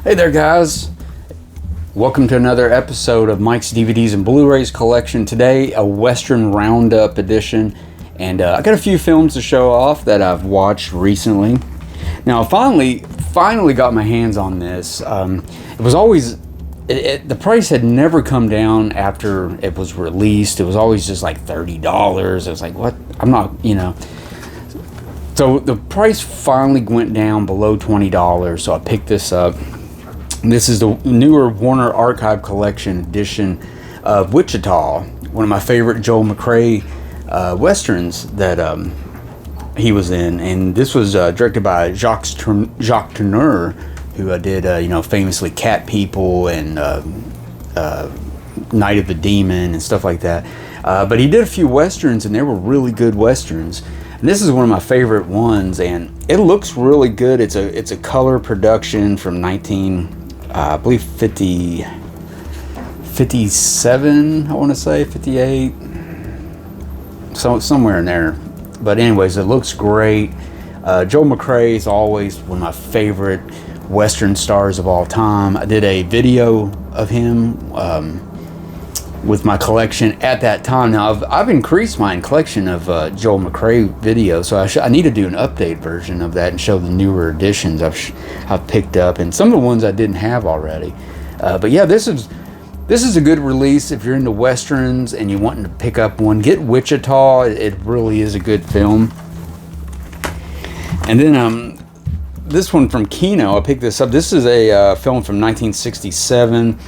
Hey there, guys. Welcome to another episode of Mike's DVDs and Blu-rays collection. Today, a Western Roundup edition. And I got a few films to show off that I've watched recently. Now, I finally got my hands on this. It was always... the price had never come down after it was released. It was always just like $30. I was like, what? I'm not, So the price finally went down below $20, so I picked this up. This is the newer Warner Archive Collection edition of Wichita, one of my favorite Joel McCrea westerns that he was in. And this was directed by Jacques Tourneur, who did, famously Cat People and Night of the Demon and stuff like that. But he did a few westerns, and they were really good westerns. And this is one of my favorite ones, and it looks really good. It's a color production from 57, I want to say, 58, somewhere in there. But anyways, it looks great. Joel McCrea is always one of my favorite Western stars of all time. I did a video of him with my collection at that time. Now I've increased my collection of Joel McCrea videos, so I need to do an update version of that and show the newer editions I've picked up, and some of the ones I didn't have already. But yeah, this is a good release if you're into westerns and you wanting to pick up one. Get Wichita. It really is a good film. And then this one from Kino, I picked this up. This is a film from 1967.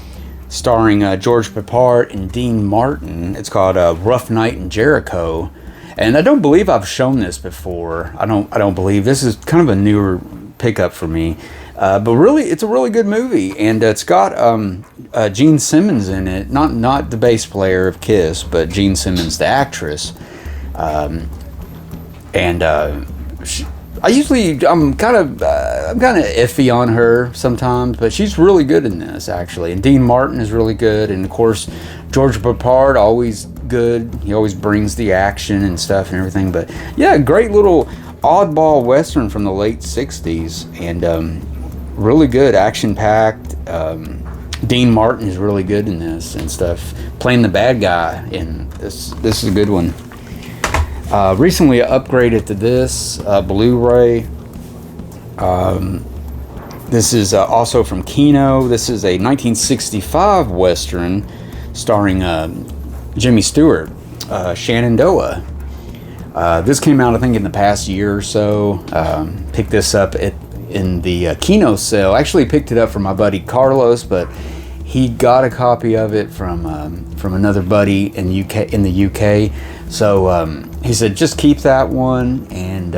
Starring George Peppard and Dean Martin. It's called Rough Night in Jericho, and I don't believe I've shown this before. I don't believe this is kind of a newer pickup for me, but really, it's a really good movie, and it's got Gene Simmons in it. Not the bass player of Kiss, but Gene Simmons, the actress, I'm kind of iffy on her sometimes, but she's really good in this, actually. And Dean Martin is really good, and of course George Peppard, always good. He always brings the action and stuff and everything. But yeah, great little oddball western from the late 60s, and really good, action packed. Dean Martin is really good in this and stuff, playing the bad guy, and this is a good one. Recently upgraded to this Blu-ray. This is also from Kino. This is a 1965 Western starring Jimmy Stewart, Shenandoah. This came out, I think, in the past year or so. Picked this up in the Kino sale. Actually picked it up from my buddy Carlos, but he got a copy of it from another buddy in the UK. So he said, just keep that one, and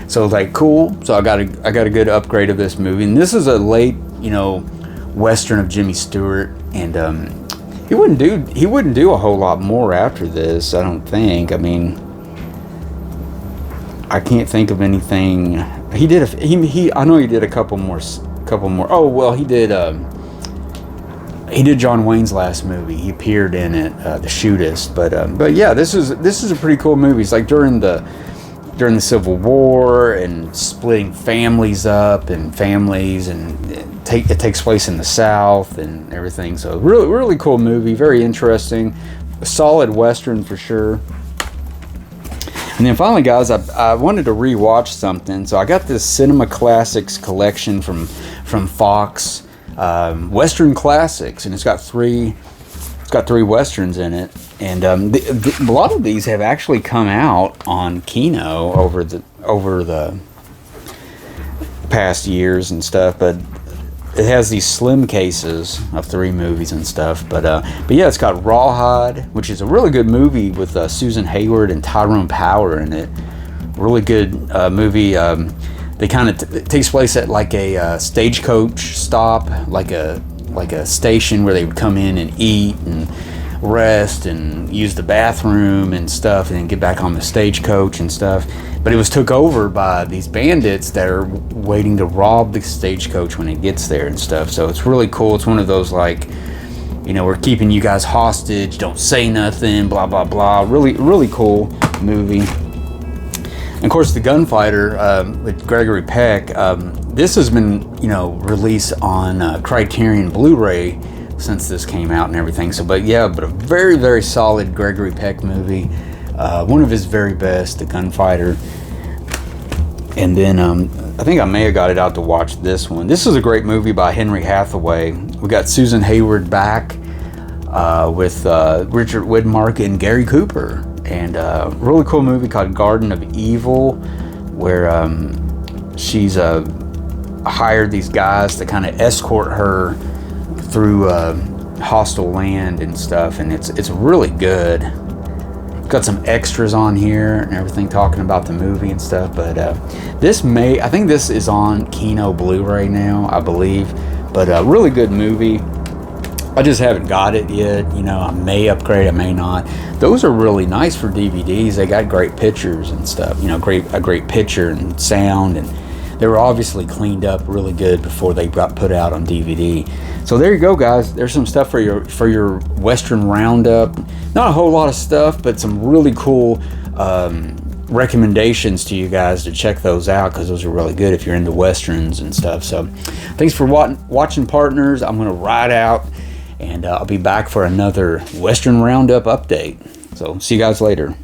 so I was like, cool. So I got a good upgrade of this movie, and this is a late Western of Jimmy Stewart, and he wouldn't do a whole lot more after this, I don't think. I mean, I can't think of anything. He did I know he did a couple more. Oh well, he did John Wayne's last movie. He appeared in it, The Shootist. But yeah, this is a pretty cool movie. It's like during the Civil War, and splitting families up and families, and it takes place in the South and everything. So really cool movie, very interesting, a solid Western for sure. And then finally, guys, I wanted to rewatch something, so I got this Cinema Classics collection from Fox. Western classics, and it's got three westerns in it, and a lot of these have actually come out on Kino over the past years and stuff, but it has these slim cases of 3 movies and stuff. But yeah, it's got Rawhide, which is a really good movie with Susan Hayward and Tyrone Power in it. Really good movie. They kind of it takes place at like a stagecoach stop, like a station where they would come in and eat and rest and use the bathroom and stuff, and then get back on the stagecoach and stuff. But it was took over by these bandits that are waiting to rob the stagecoach when it gets there and stuff. So it's really cool. It's one of those, like, we're keeping you guys hostage, don't say nothing, blah blah blah. Really cool movie. And of course, The Gunfighter with Gregory Peck. This has been, you know, released on Criterion Blu-ray since this came out and everything. So, but yeah, but a very, very solid Gregory Peck movie. One of his very best, The Gunfighter. And then I think I may have got it out to watch this one. This is a great movie by Henry Hathaway. We got Susan Hayward back with Richard Widmark and Gary Cooper. And a really cool movie called Garden of Evil, where she's hired these guys to kind of escort her through hostile land and stuff. And it's really good. Got some extras on here and everything talking about the movie and stuff, but I think this is on Kino Blu-ray now, I believe, but a really good movie. I just haven't got it yet, you know. I may upgrade, I may not. Those are really nice for DVDs. They got great pictures and stuff, you know, a great picture and sound, and they were obviously cleaned up really good before they got put out on DVD. So there you go, guys. There's some stuff for your Western Roundup. Not a whole lot of stuff, but some really cool recommendations to you guys to check those out, because those are really good if you're into Westerns and stuff. So thanks for watching, partners. I'm going to ride out, and I'll be back for another Western Roundup update. So see you guys later.